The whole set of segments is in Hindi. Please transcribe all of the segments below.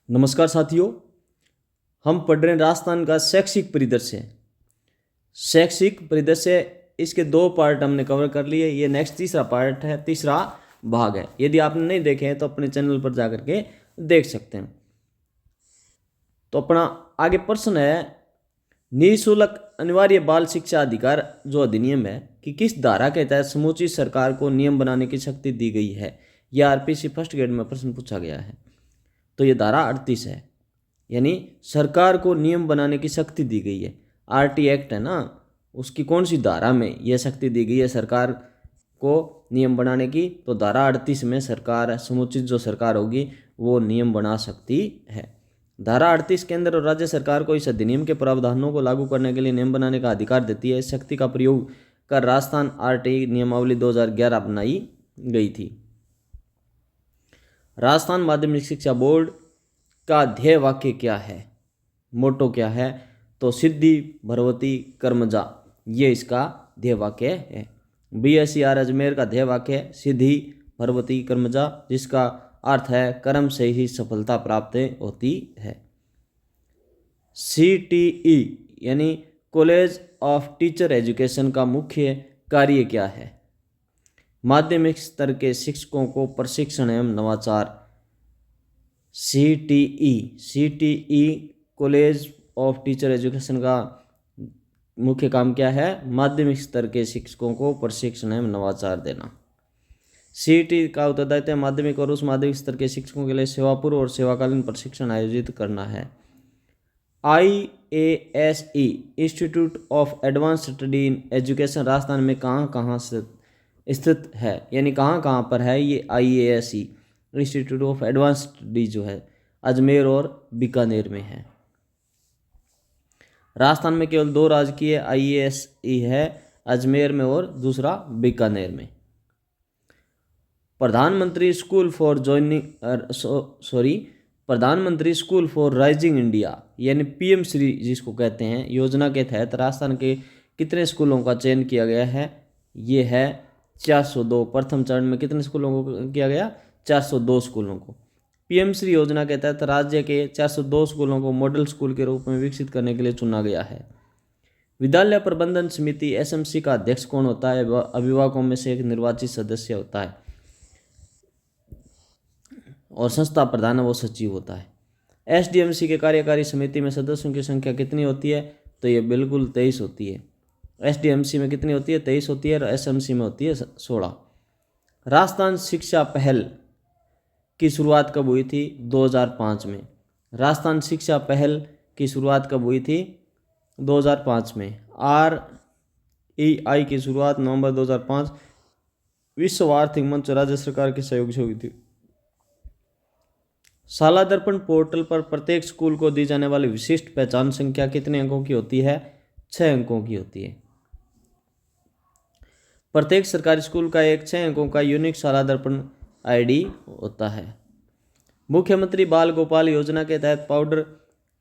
नमस्कार साथियों, हम पढ़ रहे हैं राजस्थान का शैक्षिक परिदृश्य। शैक्षिक परिदृश्य इसके दो पार्ट हमने कवर कर लिए। ये नेक्स्ट तीसरा पार्ट है, तीसरा भाग है। यदि आपने नहीं देखे हैं तो अपने चैनल पर जाकर के देख सकते हैं। तो अपना आगे प्रश्न है, निःशुल्क अनिवार्य बाल शिक्षा अधिकार जो अधिनियम है कि किस धारा के तहत समूची सरकार को नियम बनाने की शक्ति दी गई है। यह आरपीसी फर्स्ट ग्रेड में प्रश्न पूछा गया है। तो ये धारा 38 है, यानी सरकार को नियम बनाने की शक्ति दी गई है। आरटी एक्ट है ना, उसकी कौन सी धारा में यह शक्ति दी गई है सरकार को नियम बनाने की? तो धारा 38 में सरकार, समुचित जो सरकार होगी वो नियम बना सकती है। धारा 38 केंद्र और राज्य सरकार को इस अधिनियम के प्रावधानों को लागू करने के लिए नियम बनाने का अधिकार देती है। इस शक्ति का प्रयोग कर राजस्थान आरटी नियमावली 2011 बनाई गई थी। राजस्थान माध्यमिक शिक्षा बोर्ड का ध्येय वाक्य क्या है, मोटो क्या है? तो सिद्धि भरवती कर्मजा, ये इसका ध्येय वाक्य है। बीएसईआर अजमेर का ध्येय वाक्य है सिद्धि भरवती कर्मजा, जिसका अर्थ है कर्म से ही सफलता प्राप्त होती है। सीटीई यानी कॉलेज ऑफ टीचर एजुकेशन का मुख्य कार्य क्या है? माध्यमिक स्तर के शिक्षकों को प्रशिक्षण एवं नवाचार। CTE college of teacher education का मुख्य काम क्या है? माध्यमिक स्तर के शिक्षकों को प्रशिक्षण एवं नवाचार देना। सीटी का उत्तरदायित्व है माध्यमिक और उच्च माध्यमिक स्तर के शिक्षकों के लिए सेवापूर्व और सेवाकालीन प्रशिक्षण आयोजित करना है। IASE institute of advance study in education Rajasthan में कहाँ कहाँ से स्थित है, यानी कहाँ कहाँ पर है ये IASE institute of advance study जो है? अजमेर और बीकानेर में है। राजस्थान में केवल दो राजकीय IASE है, अजमेर में और दूसरा बीकानेर में। प्रधानमंत्री स्कूल फॉर राइजिंग इंडिया यानी PM श्री जिसको कहते हैं, योजना के तहत राजस्थान के कितने स्कूलों का चयन किया गया है? ये है 402। प्रथम चरण में कितने स्कूलों को किया गया? 402 स्कूलों को। PM श्री योजना के तहत राज्य के 402 स्कूलों को मॉडल स्कूल के रूप में विकसित करने के लिए चुना गया है। विद्यालय प्रबंधन समिति SMC का अध्यक्ष कौन होता है? अभिभावकों में से एक निर्वाचित सदस्य होता है और संस्था प्रधान वो सचिव होता है। SDMC के कार्यकारी समिति में सदस्यों की संख्या कितनी होती है? तो ये बिल्कुल 23 होती है। SDMC में कितनी होती है? 23 होती है, और SMC में होती है 16। राजस्थान शिक्षा पहल की शुरुआत कब हुई थी? 2005 में। राजस्थान शिक्षा पहल की शुरुआत कब हुई थी? 2005 में। REI की शुरुआत नवंबर 2005 विश्व आर्थिक मंच राज्य सरकार के सहयोग से हुई थी। शाला दर्पण पोर्टल पर प्रत्येक स्कूल को दी जाने वाली विशिष्ट पहचान संख्या कितने अंकों की होती है? 6 अंकों की होती है। प्रत्येक सरकारी स्कूल का एक 6 अंकों का यूनिक शाला दर्पण ID होता है। मुख्यमंत्री बाल गोपाल योजना के तहत पाउडर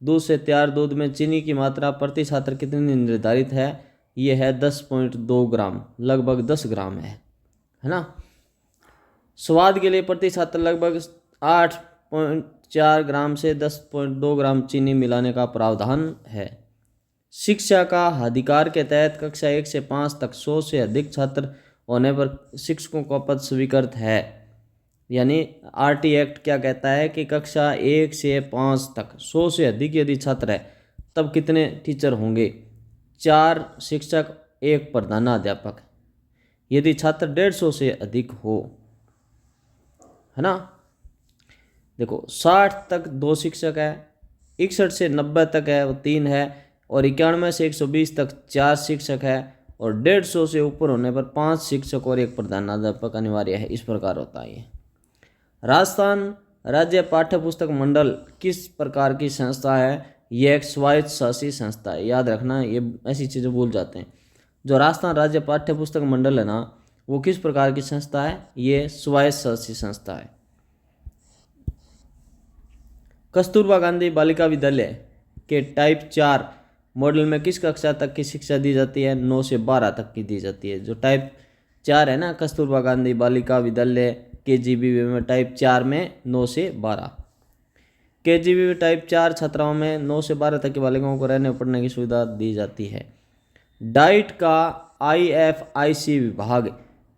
दूध से तैयार दूध में चीनी की मात्रा प्रति छात्र कितनी निर्धारित है? ये है 10.2 ग्राम, लगभग 10 ग्राम है ना। स्वाद के लिए प्रति छात्र लगभग 8.4 ग्राम से 10.2 ग्राम चीनी मिलाने का प्रावधान है। शिक्षा का अधिकार के तहत कक्षा 1 से 5 तक 100 से अधिक छात्र होने पर शिक्षकों का पद स्वीकृत है। यानी RT एक्ट क्या कहता है कि कक्षा 1 से 5 तक 100 से अधिक यदि छात्र है तब कितने टीचर होंगे? 4 शिक्षक, 1 प्रधानाध्यापक। यदि छात्र 150 से अधिक हो, है ना। देखो 60 तक 2 शिक्षक है, 61 से 90 तक है वो 3 है, और 91 से 120 तक 4 शिक्षक है, और 150 से ऊपर होने पर 5 शिक्षक और 1 प्रधानाध्यापक अनिवार्य है। इस प्रकार होता है ये। राजस्थान राज्य पाठ्य पुस्तक मंडल किस प्रकार की संस्था है? ये एक स्वायत्त शासी संस्था है। याद रखना, ये ऐसी चीज़ें भूल जाते हैं। जो राजस्थान राज्य पाठ्य पुस्तक मंडल है ना, वो किस प्रकार की संस्था है? ये स्वायत्त शासी संस्था है। कस्तूरबा गांधी बालिका विद्यालय के टाइप 4 मॉडल में किस कक्षा तक की शिक्षा दी जाती है? 9 से 12 तक की दी जाती है। जो टाइप 4 है ना, कस्तूरबा गांधी बालिका विद्यालय KGB में टाइप 4 में 9 से 12। केजीबी टाइप 4 छात्राओं में 9 से 12 तक की बालिकाओं को रहने और पढ़ने की सुविधा दी जाती है। डाइट का IFIC विभाग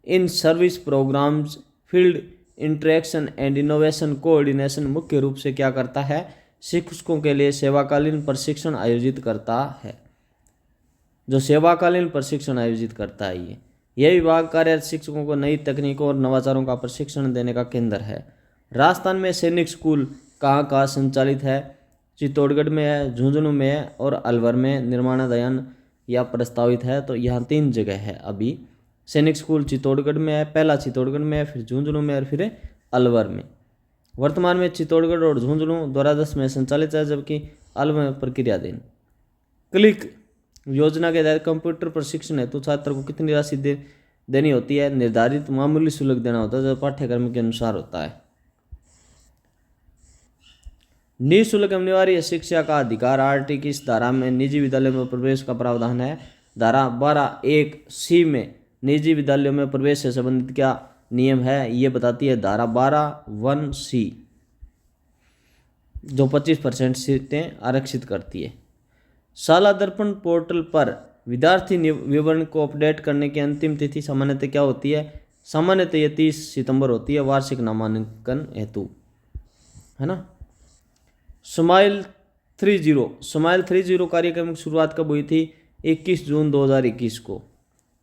in service programmes field interaction and innovation coordination मुख्य रूप से क्या करता है, शिक्षकों के लिए सेवाकालीन प्रशिक्षण आयोजित करता है। जो सेवाकालीन प्रशिक्षण आयोजित करता है यह विभाग कार्यरत शिक्षकों को नई तकनीकों और नवाचारों का प्रशिक्षण देने का केंद्र है। राजस्थान में सैनिक स्कूल कहाँ संचालित है? चित्तौड़गढ़ में है, झुंझुनू में है और अलवर में निर्माणाधीन या प्रस्तावित है। तो यहाँ 3 जगह है अभी। सैनिक स्कूल चित्तौड़गढ़ में है, पहला चित्तौड़गढ़ में है, फिर झुंझुनू में और फिर अलवर में। वर्तमान में चित्तौड़गढ़ और झुंझुनू 2010 में संचालित है, जबकि अलवर में प्रक्रियाधीन। क्लिक योजना के तहत कंप्यूटर प्रशिक्षण हेतु छात्र को कितनी राशि देनी होती है? निर्धारित मामूली शुल्क देना होता है जो पाठ्यक्रम के अनुसार होता है। निःशुल्क अनिवार्य शिक्षा का अधिकार आरटी की इस धारा में निजी विद्यालयों में प्रवेश का प्रावधान है। धारा 12(1)(c) में निजी विद्यालयों में प्रवेश से संबंधित क्या नियम है ये बताती है धारा 12(1)(c), जो 25% सीटें आरक्षित करती है। शाला दर्पण पोर्टल पर विद्यार्थी विवरण को अपडेट करने की अंतिम तिथि सामान्यतः क्या होती है? सामान्यतः ये 30 सितंबर होती है वार्षिक नामांकन हेतु, है ना। स्माइल 30 कार्यक्रम की शुरुआत कब हुई थी? 21 जून 2021 को।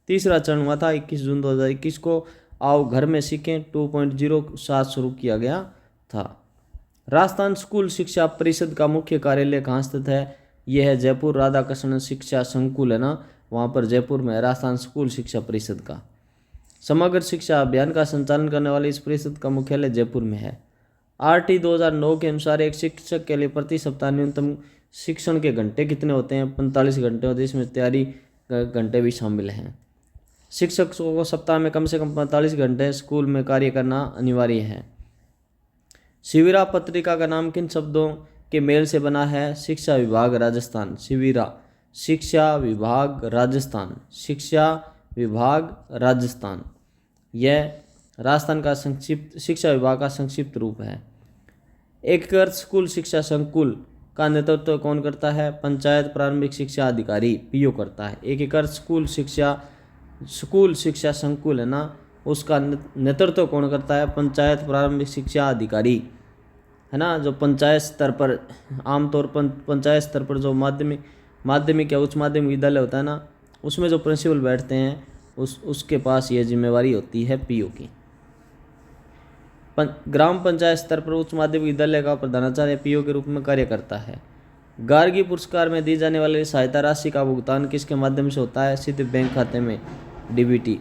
तीसरा चरण हुआ था 21 जून 2021 को। आओ घर में सीखें 2.0 साथ शुरू किया गया था। राजस्थान स्कूल शिक्षा परिषद का मुख्य कार्यालय कहाँ स्थित है? यह है जयपुर राधाकृष्ण शिक्षा संकुल, है ना, वहाँ पर जयपुर में राजस्थान स्कूल शिक्षा परिषद का। समग्र शिक्षा अभियान का संचालन करने वाली इस परिषद का मुख्यालय जयपुर में है। आरटी 2009 के अनुसार एक शिक्षक के लिए प्रति सप्ताह न्यूनतम शिक्षण के घंटे कितने होते हैं? 45 घंटे होते हैं, इसमें तैयारी घंटे भी शामिल हैं। शिक्षकों को सप्ताह में कम से कम 45 घंटे स्कूल में कार्य करना अनिवार्य है। शिविरा पत्रिका का नाम किन शब्दों के मेल से बना है? शिक्षा विभाग राजस्थान। शिविरा शिक्षा विभाग राजस्थान, शिक्षा विभाग राजस्थान, यह राजस्थान का संक्षिप्त शिक्षा विभाग का संक्षिप्त रूप है। एकीकृत स्कूल शिक्षा संकुल का नेतृत्व कौन करता है? पंचायत प्रारंभिक शिक्षा अधिकारी पीओ करता है। एकीकृत स्कूल शिक्षा संकुल, है ना, उसका नेतृत्व कौन करता है? पंचायत प्रारंभिक शिक्षा अधिकारी, है ना। जो पंचायत स्तर पर आमतौर पर पंचायत स्तर पर जो माध्यमिक या उच्च माध्यमिक विद्यालय होता है ना, उसमें जो प्रिंसिपल बैठते हैं उसके पास ये जिम्मेवारी होती है पीओ की। ग्राम पंचायत स्तर पर उच्च माध्यमिक विद्यालय का प्रधानाचार्य पीओ के रूप में कार्य करता है। गार्गी पुरस्कार में दी जाने वाली सहायता राशि का भुगतान किसके माध्यम से होता है? सीधे बैंक खाते में, डीबीटी।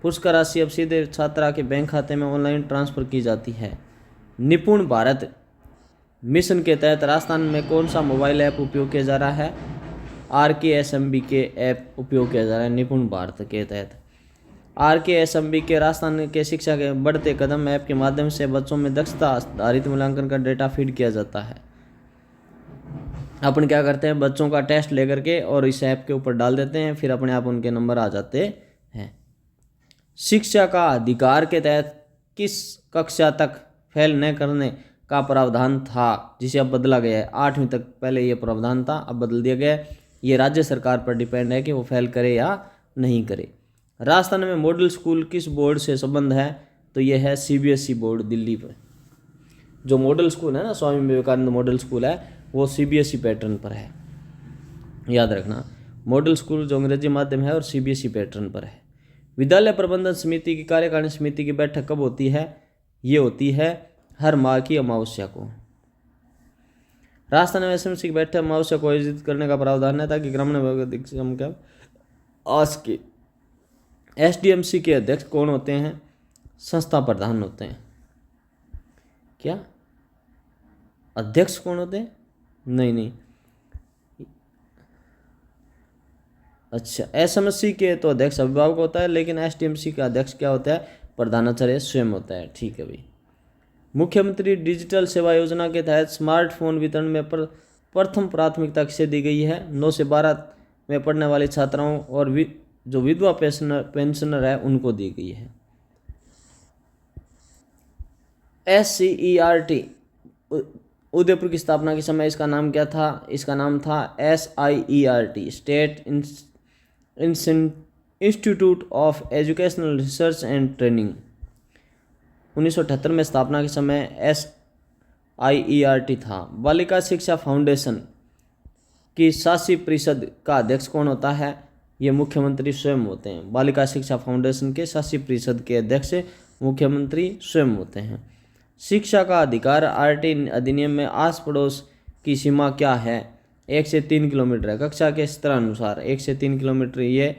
पुरस्कार राशि अब सीधे छात्रा के बैंक खाते में ऑनलाइन ट्रांसफर की जाती है। निपुण भारत मिशन के तहत राजस्थान में कौन सा मोबाइल ऐप उपयोग किया जा रहा है? RKSMBK ऐप उपयोग किया जा रहा है निपुण भारत के तहत। RKSMBK राजस्थान के शिक्षा के बढ़ते कदम ऐप के माध्यम से बच्चों में दक्षता आधारित मूल्यांकन का डेटा फीड किया जाता है। अपन क्या करते हैं, बच्चों का टेस्ट लेकर के और इस ऐप के ऊपर डाल देते हैं, फिर अपने आप उनके नंबर आ जाते हैं। शिक्षा का अधिकार के तहत किस कक्षा तक फेल न करने का प्रावधान था, जिसे अब बदला गया है? 8वीं तक पहले ये प्रावधान था, अब बदल दिया गया है। ये राज्य सरकार पर डिपेंड है कि वो फेल करे या नहीं करे। राजस्थान में मॉडल स्कूल किस बोर्ड से संबंध है? तो ये है CBSE बोर्ड दिल्ली पर। जो मॉडल स्कूल है ना, स्वामी विवेकानंद मॉडल स्कूल है, वो CBSE पैटर्न पर है, याद रखना। मॉडल स्कूल जो अंग्रेजी माध्यम है और CBSE पैटर्न पर है। विद्यालय प्रबंधन समिति की कार्यकारिणी समिति की बैठक कब होती है? ये होती है हर माह की अमावस्या को। राजस्थान में SMC की बैठक अमावस्या को आयोजित करने का प्रावधान है ताकि ग्रामीण आज के SDMC के अध्यक्ष कौन होते हैं? संस्था प्रधान होते हैं। क्या अध्यक्ष कौन होते हैं? नहीं, अच्छा, SMC के तो अध्यक्ष अभिभावक होता है, लेकिन SDMC का अध्यक्ष क्या होता है? प्रधानाचार्य स्वयं होता है। ठीक है भाई। मुख्यमंत्री डिजिटल सेवा योजना के तहत स्मार्टफोन वितरण में प्रथम प्राथमिकता किसे दी गई है? 9 से 12 में पढ़ने वाली छात्राओं और जो विधवा पेंशनर है उनको दी गई है। SCERT उदयपुर की स्थापना के समय इसका नाम क्या था? इसका नाम था SIERT, state institute of educational research and training. 1978 में स्थापना के समय SIERT था। बालिका शिक्षा फाउंडेशन की शासी परिषद का अध्यक्ष कौन होता है? ये मुख्यमंत्री स्वयं होते हैं। बालिका शिक्षा फाउंडेशन के शासी परिषद के अध्यक्ष मुख्यमंत्री स्वयं होते हैं। शिक्षा का अधिकार RT अधिनियम में आस पड़ोस की सीमा क्या है? 1 से 3 किलोमीटर है। कक्षा के स्तर अनुसार 1 से 3 किलोमीटर ये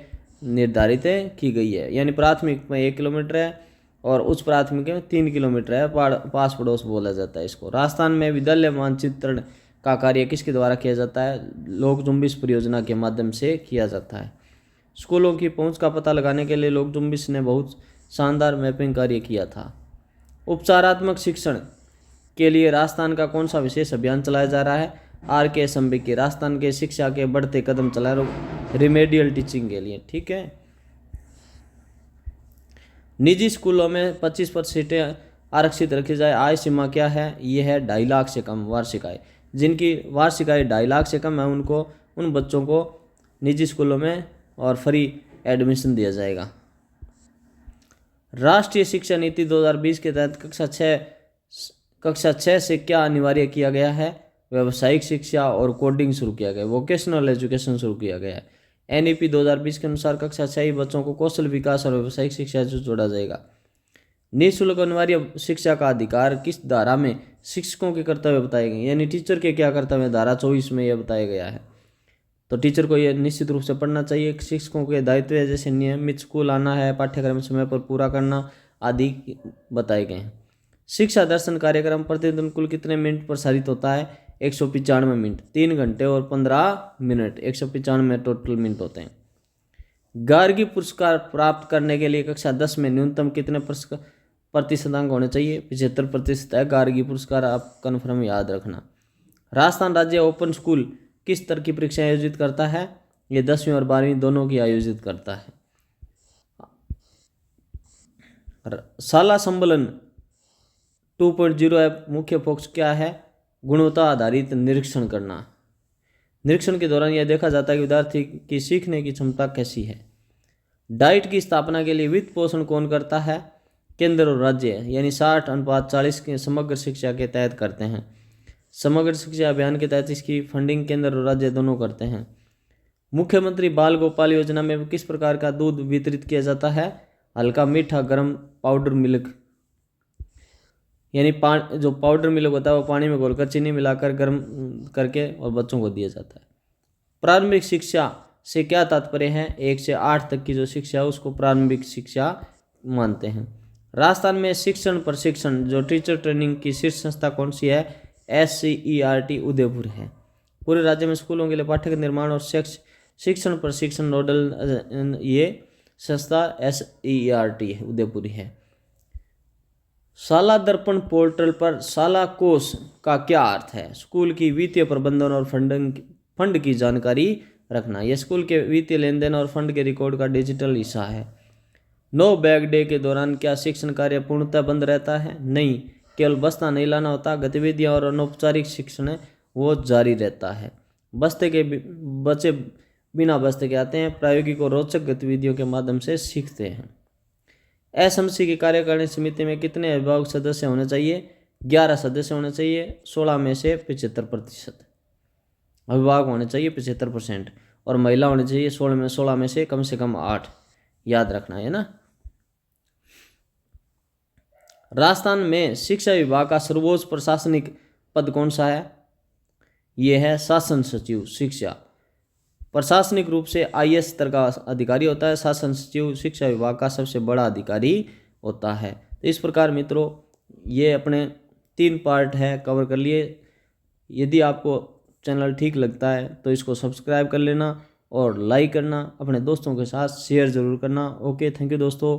निर्धारित की गई है। यानी प्राथमिक में 1 किलोमीटर है और उच्च प्राथमिक में 3 किलोमीटर है। पास पड़ोस बोला जाता है इसको। राजस्थान में विद्यालय मानचित्रण का कार्य किसके द्वारा किया जाता है? लोक जुम्बिश परियोजना के माध्यम से किया जाता है। स्कूलों की पहुंच का पता लगाने के लिए लोक जुम्बिश ने बहुत शानदार मैपिंग कार्य किया था। उपचारात्मक शिक्षण के लिए राजस्थान का कौन सा विशेष अभियान चलाया जा रहा है? RK संबिकी राजस्थान के शिक्षा के बढ़ते कदम चला रिमेडियल टीचिंग के लिए। ठीक है। निजी स्कूलों में 25% सीटें आरक्षित रखी जाए। आय सीमा क्या है? ये है 2.5 लाख से कम वार्षिक आय। जिनकी वार्षिक आय 2.5 लाख से कम है उन बच्चों को निजी स्कूलों में और फ्री एडमिशन दिया जाएगा। राष्ट्रीय शिक्षा नीति 2020 के तहत कक्षा 6 से क्या अनिवार्य किया गया है? व्यावसायिक शिक्षा और कोडिंग शुरू किया गया है। वोकेशनल एजुकेशन शुरू किया गया है। NEP 2020 के अनुसार कक्षा 6 बच्चों को कौशल विकास और व्यावसायिक शिक्षा से जोड़ा जाएगा। निःशुल्क अनिवार्य शिक्षा का अधिकार किस धारा में शिक्षकों के कर्तव्य बताए गए? यानी टीचर के क्या कर्तव्य? धारा 24 में यह बताया गया है। तो टीचर को यह निश्चित रूप से पढ़ना चाहिए। शिक्षकों के दायित्व है जैसे नियमित स्कूल आना है, पाठ्यक्रम समय पर पूरा करना आदि बताए गए हैं। शिक्षा दर्शन कार्यक्रम प्रतिदिन कुल कितने मिनट प्रसारित होता है? 195 मिनट, 3 घंटे और 15 मिनट, 195 टोटल मिनट होते हैं। गार्गी पुरस्कार प्राप्त करने के लिए कक्षा 10 में न्यूनतम कितने प्रतिशतांक होने चाहिए? 75% है गार्गी पुरस्कार। आप कन्फर्म याद रखना। राजस्थान राज्य ओपन स्कूल किस तरह की परीक्षा आयोजित करता है? ये 10वीं और 12वीं दोनों की आयोजित करता है। शाला संबलन 2.0 ऐप मुख्य फोकस क्या है? गुणवत्ता आधारित निरीक्षण करना। निरीक्षण के दौरान यह देखा जाता है कि विद्यार्थी की सीखने की क्षमता कैसी है। डाइट की स्थापना के लिए वित्त पोषण कौन करता है? केंद्र और राज्य, यानी 60:40 के समग्र शिक्षा के तहत करते हैं। समग्र शिक्षा अभियान के तहत इसकी फंडिंग केंद्र और राज्य दोनों करते हैं। मुख्यमंत्री बाल गोपाल योजना में किस प्रकार का दूध वितरित किया जाता है? हल्का मीठा गर्म पाउडर मिल्क, यानी जो पाउडर मिल्क होता है वो पानी में घोलकर चीनी मिलाकर गर्म करके और बच्चों को दिया जाता है। प्रारंभिक शिक्षा से क्या तात्पर्य है? 1 से 8 तक की जो शिक्षा है उसको प्रारंभिक शिक्षा मानते हैं। राजस्थान में शिक्षण प्रशिक्षण जो टीचर ट्रेनिंग की शीर्ष संस्था कौन सी है? SCERT उदयपुर है। पूरे राज्य में स्कूलों के लिए पाठ्यक्रम निर्माण और शिक्षण प्रशिक्षण नोडल ये संस्था SCERT है उदयपुरी है। शाला दर्पण पोर्टल पर शाला कोष का क्या अर्थ है? स्कूल की वित्तीय प्रबंधन और फंड की जानकारी रखना। यह स्कूल के वित्तीय लेन देन और फंड के रिकॉर्ड का डिजिटल हिस्सा है। नो बैग डे के दौरान क्या शिक्षण कार्य पूर्णतः बंद रहता है? नहीं, केवल बस्ता नहीं लाना होता। गतिविधियां और अनौपचारिक शिक्षण वो जारी रहता है। बच्चे बिना बस्ते के आते हैं, प्रायोगिक और रोचक गतिविधियों के माध्यम से सीखते हैं। SMC की कार्यकारिणी समिति में कितने अभिभावक सदस्य होने चाहिए? 11 सदस्य होने चाहिए। 16 में से 75% अभिभावक होने चाहिए, 75%, और महिला होनी चाहिए 16 में से कम 8। याद रखना है ना। राजस्थान में शिक्षा विभाग का सर्वोच्च प्रशासनिक पद कौन सा है? यह है शासन सचिव शिक्षा। प्रशासनिक रूप से IS स्तर का अधिकारी होता है। शासन सचिव शिक्षा विभाग का सबसे बड़ा अधिकारी होता है। तो इस प्रकार मित्रों ये अपने 3 पार्ट है कवर कर लिए। यदि आपको चैनल ठीक लगता है तो इसको सब्सक्राइब कर लेना और लाइक करना, अपने दोस्तों के साथ शेयर ज़रूर करना। ओके, थैंक यू दोस्तों।